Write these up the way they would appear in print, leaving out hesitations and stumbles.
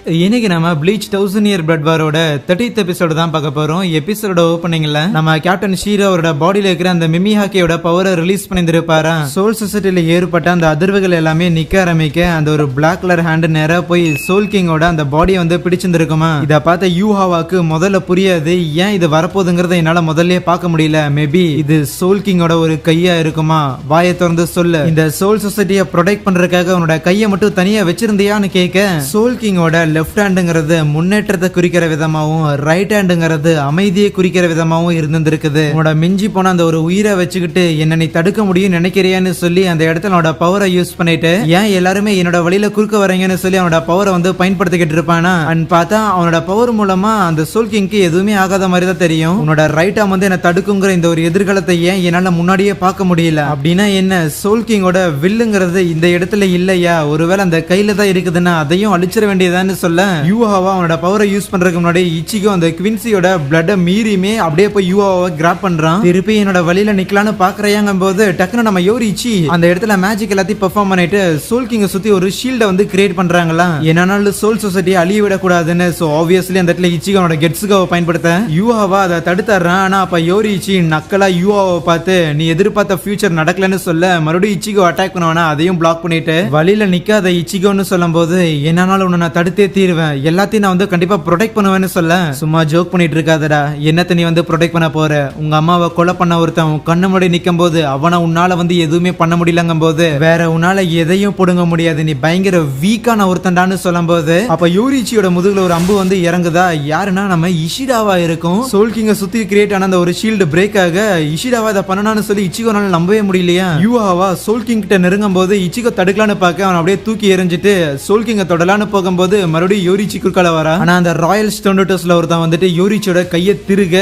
இன்னைக்கு நம்ம Bleach 1000 year blood வாரோட 30th எபிசோடு தான் பார்க்க போறோம். எபிசோட ஓப்பனிங்ல நம்ம கேப்டன் ஷீரோ அவரோட பாடியில இருக்கிற அந்த மிமி ஹாக்கியோட பவரை ரிலீஸ் பண்ணிருப்பாரா. சோல் சொசைட்டில ஏற்பட்ட அந்த அதிர்வுகள் எல்லாமே நிக்க ஆரம்பிக்க அந்த ஒரு பிளாக் கலர் ஹேண்ட் நேரா போய் சோல் கிங்கோட அந்த பாடியை வந்து பிடிச்சிருக்குமா. இதை பார்த்த யூஹாவாக்கு முதல்ல புரியாது, ஏன் இது வரப்போகுதுங்கிறத என்னால முதல்ல பார்க்க முடியல. மேபி இது சோல் கிங்கோட ஒரு கையா இருக்குமா, வாயை திறந்து சொல்லு. இந்த சோல் சொசைட்டியை ப்ரொடெக்ட் பண்றதுக்காக உன்னோட கையை மட்டும் தனியா வச்சிருந்தியான்னு கேட்க, சோல் கிங்கோட லெஃப்ட் ஹேண்டுங்கிறது முன்னேற்றத்தை குறிக்கிற விதமாவும், ரைட் ஹேண்டுங்கிறது அமைதியை குறிக்கிற விதமாவும் இருந்திருக்குது. உன்னோட மிஞ்சி போன அந்த ஒரு உயிரை வச்சுக்கிட்டு என்ன நீ தடுக்க முடியும் நினைக்கிறியான்னு சொல்லி அந்த இடத்துல அவனோட பவரை யூஸ் பண்ணிட்டு, ஏன் எல்லாருமே என்னோட வழியில குறுக்க வரீங்கன்னு சொல்லி அவனோட பவரை வந்து பயன்படுத்திக்கிட்டு இருப்பானா. அண்ட் பார்த்தா அவனோட பவர் மூலமா அந்த சோல் கிங்க்கு எதுவுமே ஆகாத மாதிரி தான் தெரியும். உன்னோட ரைட் ஆம் வந்து என்ன தடுக்குங்கிற இந்த ஒரு எதிர்காலத்தை ஏன் என்னால முன்னாடியே பார்க்க முடியல. அப்படின்னா என்ன, சோல் கிங்கோட வில்லுங்கிறது இந்த இடத்துல இல்லையா, ஒருவேளை அந்த கையில தான் இருக்குதுன்னா அதையும் அழிச்சிட வேண்டியதான்னு சொல்ல, யூஹாவா அவனோட பவரை யூஸ் பண்றதுக்கு முன்னாடி இச்சிகோ அந்த குவின்சியோட பிளட் மீறியுமே அப்படியே போய் யூஹாவை கிராப் பண்றான். திருப்பி என்னோட வழியில நிக்கலான்னு பாக்குறாங்க போது டக்குன்னு நம்ம யோரிச்சி அந்த இடத்துல மேஜிக் எல்லாத்தையும் பெர்ஃபார்ம் பண்ணிட்டு சோல் கிங்க சுத்தி ஒரு ஷீல்ட வந்து கிரியேட் பண்றாங்களா. என்னாலும் சோல் சொசைட்டியை அழிய விடக்கூடாதுன்னு சோ ஆப்வியஸ்லி அந்த இடத்துல இச்சிகோனோட கெட்ஸுக்காவை பயன்படுத்த யூஹாவா அதை தடுத்துறான். ஆனா அப்ப யோரிச்சி நக்கலா யூஹாவை பார்த்து நீ எதிர்பார்த்த ஃபியூச்சர் நடக்கலன்னு சொல்ல மறுபடியும் இச்சிகோ அட்டாக் பண்ணுவானா, அதையும் பிளாக் பண்ணிட்டு வழியில நிக்காத இச்சிகோன்னு சொல்லும் போது, என்னாலும் உன்னை நான் தடுத்தே தீருவேன், எல்லாத்தையும் நான் வந்து கண்டிப்பா ப்ரொடெக்ட் பண்ணுவேன்னு சொல்ல, சும்மா ஜோக் பண்ணிட்டு இருக்காதடா, என்னத்தை நீ வந்து ப்ரொடெக்ட் பண்ண போற, உங்க அம்மாவை கொலை பண்ண ஒருத்தன் கண்ணு முன்னாடி நிக்கும் போது அவனை உன்னால வந்து எதுவுமே பண்ண முடியலங்கும் போது வேற உன்னால எதையும் புடுங்க முடியாது, நீ பயங்கர வீக்கான ஒருத்தன்டான்னு சொல்லும் போது அப்ப யூரிச்சியோட முதுகுல ஒரு அம்பு வந்து இறங்குதா. யாருன்னா நம்ம இஷிடாவா இருக்கும். சோல் கிங்க சுத்தி கிரியேட் ஆன அந்த ஒரு ஷீல்டு பிரேக் ஆக இஷிடாவா இதை பண்ணனான்னு சொல்லி இச்சிகோனால நம்பவே முடியலையா. யூஹாவா சோல் கிங் கிட்ட நெருங்கும் போது இச்சிகோ தடுக்கலான்னு பார்க்க அவன் அப்படியே தூக்கி எறிஞ்சிட்டு சோல் கிங்க தொடலான்னு போகும்போது மறுபடியும் யோரிச்சி குறுக்கால வரா. ஆனா அந்த ராயல் ஸ்டோன்டர்ஸ்ல ஒருத்தன் வந்துட்டு யோரிச்சியோட கையை திருக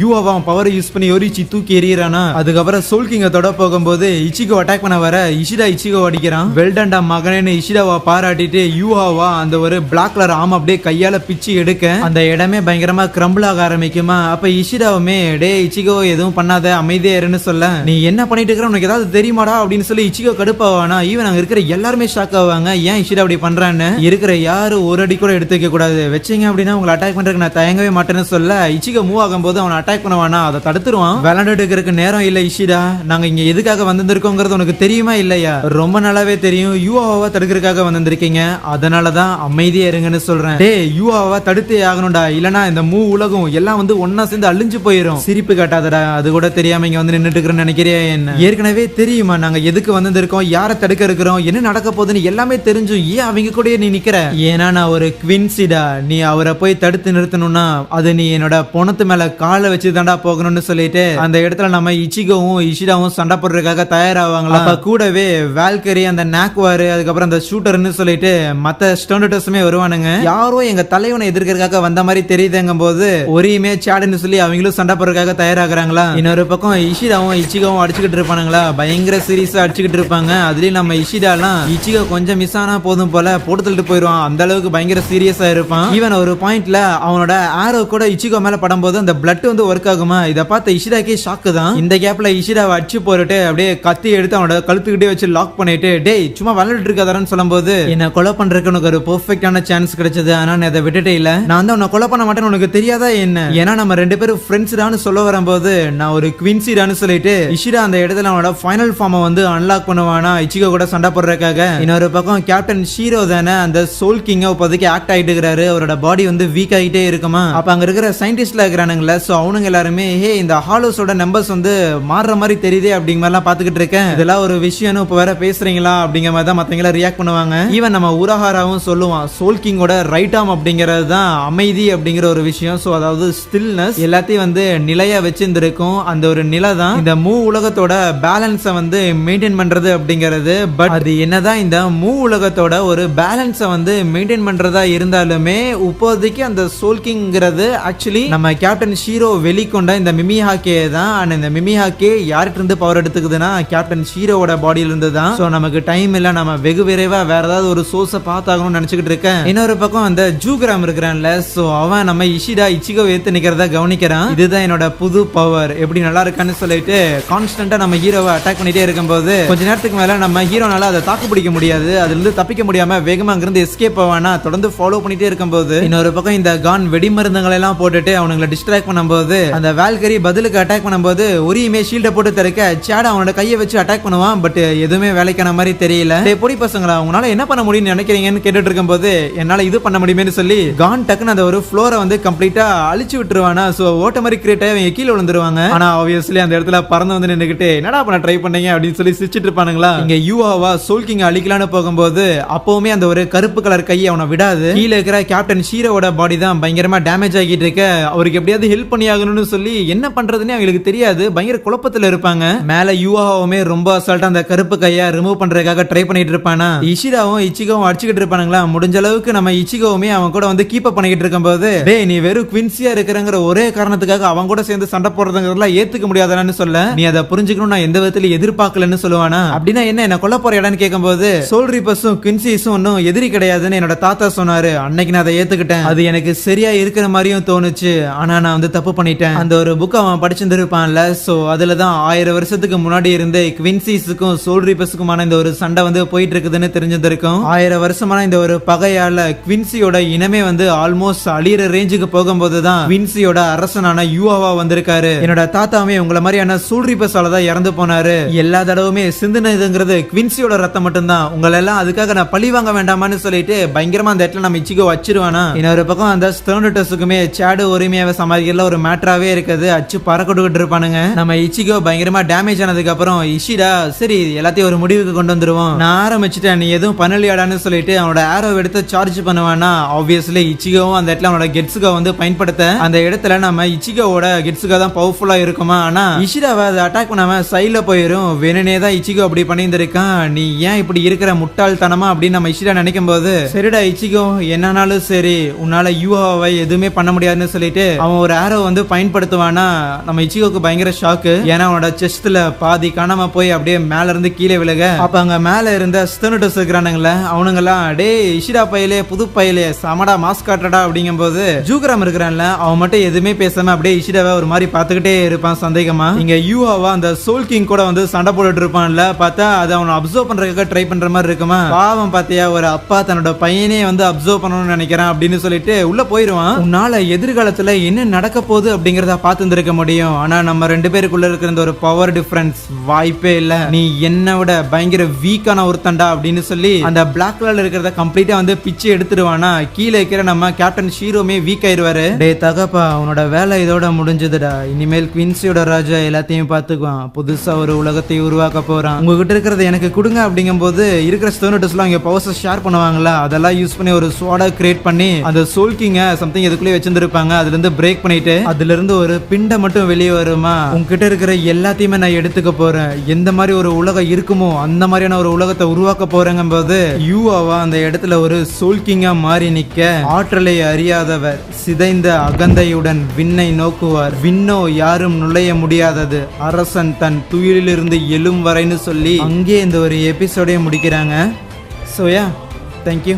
யூஹாவா பவர் யூஸ் பண்ணி யோரிச்சி தூக்கி எறியறானா. அதுக்கப்புறம் சோல் கிங்க தொட போகும்போது இச்சிகோ அட்டாக் பண்ண வர இஷிடா இச்சிகோ அடிக்கிறான். வெல்டன்டா மகனேன்னு இஷிடாவா பாராட்டிட்டு யூஹாவா அந்த ஒரு பிளாக் கலர் ஆம் அப்படியே கையால பிச்சு எடுக்க அந்த இடமே பயங்கரமா கிரம்பிள் ஆக ஆரம்பிக்குமா. அப்ப இஷிடாவுமே டே இச்சிகோ எதுவும் பண்ணாத அமைதியா இருன்னு சொல்ல, நீ என்ன பண்ணிட்டு இருக்கிற உனக்கு ஏதாவது தெரியுமாடா அப்படின்னு சொல்லி இச்சிகோ கடுப்பாவானா. ஈவன் அங்க இருக்கிற எல்லாருமே ஷாக் ஆவாங்க, ஏன் இஷிடா அப்படி பண்றான்னு. இருக்கிற யாரு ஒரு அடி கூட எடுத்து வைக்க கூடாது, வச்சீங்க அப்படின்னா உங்களை அட்டாக் பண்றதுக்கு நான் தயங்கவே மாட்டேன்னு சொல்ல, இச்சிகோ மூவ் ஆகும் போது அவனை அட்டாக் பண்ணுவானா, அதை தடுத்துருவான். விளையாண்டுட்டு இருக்கிறதுக்கு நேரம் இல்ல இஷிடா, நாங்க இங்க எதுக்காக வந்திருக்கோங்கிறது உனக்கு தெரியுமா இல்லையா, ரொம்ப நல்லாவே தெரியும், யூஹாவா தடுக்கிறதுக்காக வந்திருக்கீங்க, அதனாலதான் அமைதியா இருங்கன்னு சொல்றேன். டே யூஹாவா தடுத்தே ஆகணும்டா, இல்லனா இந்த மூ உலகம் எல்லாம் வந்து ஒன்னா சேர்ந்து அழிஞ்சு போயிடும். சிரிப்பு காட்டாதடா, அது கூட தெரியாம இங்க வந்து நின்னுட்டு இருக்கிறேன்னு நினைக்கிறியா என்ன, ஏற்கனவே தெரியுமா நாங்க எதுக்கு வந்திருக்கோம், யாரை தடுக்க இருக்கிறோம், என்ன நடக்க போகுதுன்னு எல்லாமே தெரிஞ்சும் ஏன் அவங்க கூட நீ நிக்கிற. ஏன்னா நான் ஒரு குவின்சிடா, நீ அவரை போய் தடுத்து நிறுத்தணும்னா அது நீ என்னோட பொணத்து மேல காலை வச்சு தாண்டா போகணும்னு சொல்லிட்டு அந்த இடத்துல நம்ம இச்சிகோவும் இஷிடாவும் சண்டை போடுறதுக்காக தயாராவாங்களா. அப்ப கூடவே வால்கரி அந்த நாக்வாரு அதுக்கப்புறம் அந்த ஷூட்டர்னு சொல்லிட்டு மத்த ஸ்டோன்டர்ஸுமே வருவானுங்க. யாரோ எங்க தலைவனை எதிர்க்கிறதுக்காக வந்த மாதிரி தெரியுதுங்கும் போது ஒரேமே சாடுன்னு சொல்லி அவங்களும் சண்டை போடுறதுக்காக தயாராகிறாங்களா. இன்னொரு பக்கம் இஷிடாவும் இச்சிகாவும் அடிச்சுக்கிட்டு இருப்பானுங்களா, பயங்கர சீரியஸா அடிச்சுக்கிட்டு இருப்பாங்க. அதுலயும் நம்ம இஷிடாலாம் இச்சிகோ கொஞ்சம் மிஸ் ஆனா போதும் போல போட்டு தள்ளிட்டு போயிடுவான், அந்த அளவுக்கு பயங்கர சீரியஸா இருப்பான். ஈவன் ஒரு பாயிண்ட்ல அவனோட ஆரோ கூட இச்சிகோ மேல படும்போது அந்த பிளட் வந்து ஒர்க் ஆகுமா, இதை பார்த்த இஷிடாக்கே ஷாக்கு தான். இந்த கேப்ல இஷிடாவை அடிச்சு போட்டுட்டு அப்படியே கத்தி எடுத்து அவனோட கழுத்துக்கிட்டே வச்சு லாக் பண்ணிட்டு, டேய் சும்மா விளையாட்டு இருக்காதான்னு சொல்லும் போது, என்ன கொலை பண்றதுக்கு உனக்கு ஒரு பெர்ஃபெக்டான சான்ஸ் கிடைச்சது, ஆனா நான் அதை விட்டுட்டே இல்ல, நான் வந்து உன்னை கொலை பண்ண மாட்டேன்னு உனக்கு தெரியாதா என்ன, ஏன்னா நம்ம ரெண்டு பேரும் ஃப்ரெண்ட்ஸ் தான் சொல்ல வரும்போது நான் ஒரு குவின்சிடான்னு சொல்லிட்டு இஷிடா அந்த இடத்துல அவனோட ஃபைனல் ஃபார்மை வந்து அன்லாக் பண்ணுவானா இச்சிகோ கூட சண்டை போடுறதுக்காக. இன்னொரு பக்கம் கேப்டன் ஷீரோ தானே அந்த சோல் கிங் இப்போதைக்கு ஆக்ட் ஆயிட்டு இருக்காரு, அவரோட பாடி வந்து வீக் ஆகிட்டே இருக்குமா. அப்ப அங்க இருக்கிற சயின்டிஸ்ட்ல இருக்கிறானுங்களா, சோ அவனுங்க எல்லாருமே ஹே இந்த ஹாலோஸோட நம்பர்ஸ் வந்து மாறுற மாதிரி தெரியுதே அப்படிங்கிற மாதிரிலாம் பாத்துக்கிட்டு இருக்கேன், இதெல்லாம் ஒரு விஷயம் இப்ப வேற பேசுறீங்களா அப்படிங்கிற மாதிரி தான் மத்தவங்க ரியாக்ட் பண்ணுவாங்க. ஈவன் நம்ம உரஹாராவும் சொல்லுவான் சோல் கிங்கோட ரைட் ஆம் அப்படிங்கிறது தான் அமைதி அப்படிங்கிற ஒரு விஷயம். சோ அதாவது ஸ்டில்னஸ் எல்லாத்தையும் வந்து நிலையா வச்சிருந்திருக்கும், அந்த ஒரு நிலை தான் இந்த மூ உலகத்தோட பேலன்ஸை வந்து மெயின்டைன் பண்றது அப்படிங்கிறது. பட் அது என்னதான் இந்த மூ உலகத்தோட ஒரு பேலன்ஸை வந்து மெயின்டைன் பண்றதா இருந்தாலுமே இப்போதைக்கு அந்த சோல் கிங்கிறது ஆக்சுவலி நம்ம கேப்டன் ஷீரோ வெளிக்கொண்ட இந்த மிமி ஹாக்கே தான். அண்ட் இந்த மிமி ஹாக்கே யார்கிட்ட இருந்து பவர் எடுத்துக்குதுன்னா கேப்டன் ஷீரோவோட பாடியில இருந்து தான். சோ நமக்கு டைம் இல்ல, நம்ம வெகு விரைவா வேற ஏதாவது ஒரு சோர்ஸை பார்த்தாகணும்னு நினைச்சுக்கிட்டு இருக்கேன். இன்னொரு பக்கம் அந்த ஜூகிராம் இருக்கிறான்ல, சோ அவன் நம்ம இஷிடா இச்சிகோ ஏத்து நிக்கிறத கவனிக்கிறான். இதுதான் என்னோட புது பவர், எப்படி நல்லா இருக்கான்னு சொல்லிட்டு கான்ஸ்டன்டா நம்ம ஹீரோவை அட்டாக் பண்ணிட்டே இருக்கும்போது கொஞ்ச நேரத்துக்கு மேல நம்ம ஹீரோனால அதை தாக்கு பிடிக்க முடியாது, அதுல இருந்து தப்பிக்க முடியாம வேகமா அங்கிருந்து எஸ்கேப் ஆவானா. தொடர்ந்து ஃபாலோ பண்ணிட்டே இருக்கும்போது இன்னொரு பக்கம் இந்த கான் வெடி மருந்துகளை எல்லாம் போட்டுட்டு அவனுங்களை டிஸ்ட்ராக்ட் பண்ணும்போது அந்த வால்கரி பதிலுக்கு அட்டாக் பண்ணும்போது ஒரியுமே ஷீல்ட போட்டு தடுக்க சேட் அவனோட கையை வச்சு அட்டாக் பண்ணுவான். பட் எதுவுமே வேலைக்கான மாதிரி தெரியல. பொடி பசங்களா உங்களால என்ன பண்ண முடியும்னு நினைக்கிறீங்கன்னு கேட்டுட்டு இருக்கும்போது என்னால இது பண்ண முடியுமேன்னு சொல்லி கான் டக்குன்னு அந்த ஒரு ஃப்ளோரை வந்து கம்ப்ளீட்டா அழிச்சு விட்டுருவானா. சோ ஓட்ட மாதிரி கிரியேட் ஆகி கீழே விழுந்துருவாங்க. ஆனா ஆப்வியஸ்லி அந்த இடத்துல பறந்து வந்து நின்னுக்கிட்டு என்னடா பண்ண ட்ரை பண்ணீங்க அப்படின்னு சொல்லி சிரிச்சிட்டு இருப்பானுங்களா. இங்க யூஆவா சோல் கிங் அழிக்கலான்னு போகும்போது அப்பவுமே அந்த ஒரு கருப்பு கலர் கையை அவனை விடாது. கீழே இருக்கிற கேப்டன் ஷீரோட பாடி தான் பயங்கரமா டேமேஜ் ஆகிட்டு இருக்க அவருக்கு எப்படியாவது ஹெல்ப் பண்ணி ஆகணும்னு சொல்லி என்ன பண்றதுன்னு அவங்களுக்கு தெரியாது. பயங்கர குழப்பத்துல இருப்பாங்க. மேல யூஆவுமே ரொம்ப அசால்ட்டா அந்த கருப்பு கையை ரிமூவ் பண்றதுக்காக ட்ரை பண்ணிட்டு இருப்பானா. இஷிராவும் இச்சிகாவும் அடிச்சுக்கிட்டு இருப்பானுங்களா. முடிஞ்ச அளவுக்கு நம்ம இச்சிகாவுமே அவன் கூட வந்து கீப் அப் பண்ணிக்கிட்டு இருக்கும்போது டேய் நீ வெறும் குவின்சியா இருக்கிறங்கிற ஒரே காரணத்துக்காக அவன் கூட சேர்ந்து சண்டை போடுறதுங்கிறதுலாம் ஏத்துக்க முடியாதான்னு சொல்ல நீ அதை புரிஞ்சுக்கணும் நான் எந்த விதத்துல எதிர்பார்க்கலன்னு சொல்லுவானா. அப்படின்னா என்ன கொல்ல போற இடம்னு கேட்கும்போது சோல் ரீப்பர்ஸும் குவின்சிஸும் ஒன்னும் எதிரி கிடையாதுன்னு என்னோட தாத்தா சொன்னாரு. அன்னைக்கு நான் அதை ஏத்துக்கிட்டேன். அது எனக்கு சரியா இருக்கிற மாதிரியும் தோணுச்சு. ஆனா நான் வந்து தப்பு பண்ணிட்டேன். அந்த ஒரு புக் அவன் படிச்சிருப்பான்ல. சோ அதுலதான் 1000 வருஷத்துக்கு முன்னாடி இருந்து குவின்சிஸுக்கும் சோல் ரீப்பர்ஸுக்குமான இந்த ஒரு சண்டை வந்து போயிட்டு இருக்குதுன்னு தெரிஞ்சிருக்கும். 1000 வருஷமான இந்த ஒரு பகையால குவின்சியோட இனமே வந்து ஆல்மோஸ்ட் அழியிற ரேஞ்சுக்கு போகும்போதுதான் குவின்சியோட அரசனான யூஆவா வந்திருக்காரு. என்னோட தாத்தாவே உங்களை மாதிரியான சோல் ரீப்பர்ஸால தான் இறந்து போனாரு. எல்லா தடவுமே சிந்தினதுங்கிறது குவின்சியோட ரத்தம் மட்டும்தான். உங்களை எல்லாம் அதுக்காக நான் பழி வாங்க வேண்டாமான்னு சொல்லிட்டு பயங்கரமா அந்த இடத்துல நம்ம இச்சிகோ வச்சிருவானா. இன்னொரு பக்கம் அந்த ஸ்டர்னட்டஸுக்குமே சேடு ஒருமையாவே சமாளிக்கல ஒரு மேட்டராவே இருக்குது. அச்சு பறக்கொடுக்கிட்டு இருப்பானுங்க. நம்ம இச்சிகோ பயங்கரமா டேமேஜ் ஆனதுக்கு அப்புறம் இஷிடா சரி எல்லாத்தையும் ஒரு முடிவுக்கு கொண்டு வந்துருவோம் நான் ஆரம்பிச்சுட்டேன் நீ எதுவும் பண்ணலையாடான்னு சொல்லிட்டு அவனோட ஆரோ எடுத்து சார்ஜ் பண்ணுவானா. ஆப்வியஸ்லி இச்சிகோவும் அந்த இடத்துல அவனோட கெட்ஸுகோ வந்து பயன்படுத்த அந்த இடத்துல நம்ம இச்சிகோவோட கெட்ஸுகோ தான் பவர்ஃபுல்லா இருக்குமா. ஆனா இஷிடாவை அதை அட்டாக் பண்ணாம சைட்ல போயிரும். வேணுனே தான் இச்சிகோ அப்படி பண்ணியிருந்திருக்கான். நீ ஏன் இப்படி இருக்கிற முட்டாள்தனமா அப்படின்னு நம்ம இஷிடா நினைக்கும் போது சரிடா இச்சிகோ என்னன்னாலும் சரி உன்னால யூஆவை எதுவுமே பண்ண முடியாதுன்னு சொல்லிட்டு அவன் ஒரு ஆரோ வந்து பயன்படுத்துவானா. நம்ம இச்சிகோக்கு பயங்கர ஷாக்கு. ஏன்னா அவனோட செஸ்ட்ல பாதி காணாம போய் அப்படியே மேல இருந்து கீழே விழுக அப்ப அங்க மேல இருந்த ஸ்டர்னட்டஸ் இருக்கிறானுங்கள அவனுங்கெல்லாம் டே இஷிடா பையலே புது பையலே சமடா மாஸ்க் காட்டடா அப்படிங்கும் போது ஜூகராம் இருக்கிறான்ல அவன் மட்டும் எதுவுமே பேசாம அப்படியே இஷிடாவை ஒரு மாதிரி பாத்துக்கிட்டே இருப்பான் சந்தேகமா. இங்க யூஆவா அந்த சோல் கிங் கூட வந்து சண்டை போட்டுட்டு இருப்பான்ல. பார்த்தா அது அவனை அப்சர்வ் பண்றதுக்காக ட்ரை பண்ற மாதிரி இருக்குமா. பாவம் பாத்தியா ஒரு அப்பா தன்னோட பையனே வந்து அப்சர்வ் பண்ணணும்னு நினைக்கிறான் அப்படின்னு சொல்லிட்டு உள்ள போயிருவான். உன்னால எதிர்காலத்துல என்ன நடக்க போகுது அப்படிங்கறத பார்த்து இருக்க முடியும். ஆனா நம்ம ரெண்டு பேருக்குள்ள இருக்கிற இந்த ஒரு பவர் டிஃபரன்ஸ் வாய்ப்பே இல்ல. நீ என்ன விட பயங்கர வீக்கான ஒருத்தண்டா அப்படின்னு சொல்லி அந்த பிளாக் கலர்ல இருக்கிறத கம்ப்ளீட்டா வந்து பிச்சு எடுத்துருவானா. கீழே இருக்கிற நம்ம கேப்டன் ஷீரோமே வீக் ஆயிருவாரு. டே தகப்பா உன்னோட வேலை இதோட முடிஞ்சதுடா. இனிமேல் குவின்சியோட ராஜா எல்லாத்தையும் பாத்துக்குவான். புதுசா ஒரு உலகத்தை உருவாக்க போறான். உங்ககிட்ட இருக்கிறத எனக்கு கொடுங்க அப்படிங்கும் போது இருக்கிற ஸ்டோனட்டஸ் எல்லாம் இங்க பவர்ஸ் ஷேர் பண்ணுவாங்களா. அதெல்லாம் யூஸ் பண்ணி ஒரு ஸ்வாடா கிரியேட் பண்ணி அந்த சோல் கிங்க சம்திங் இதுக்குள்ளே வச்சிருந்திருப்பாங்க. அதுல இருந்து பிரேக் பண்ணிட்டு அதுல இருந்து ஒரு பிண்ட மட்டும் வெளியே வருமா. உங்ககிட்ட இருக்கிற எல்லாத்தையுமே நான் எடுத்துக்க போறேன். எந்த மாதிரி ஒரு உலகம் இருக்குமோ அந்த மாதிரியான ஒரு உலகத்தை உருவாக்க போறேங்கும் போது யூஆவா அந்த இடத்துல ஒரு சோல் கிங்கா மாறி நிக்க ஆற்றலை அறியாதவர் சிதைந்த அகந்தையுடன் விண்ணை நோக்குவார். விண்ணோ யாரும் நுழைய முடியாதது அரசன் தன் துயிலிருந்து எழும் வரைன்னு சொல்லி அங்கே இந்த ஒரு எபிசோடே முடிக்கிறாங்க. So yeah thank you.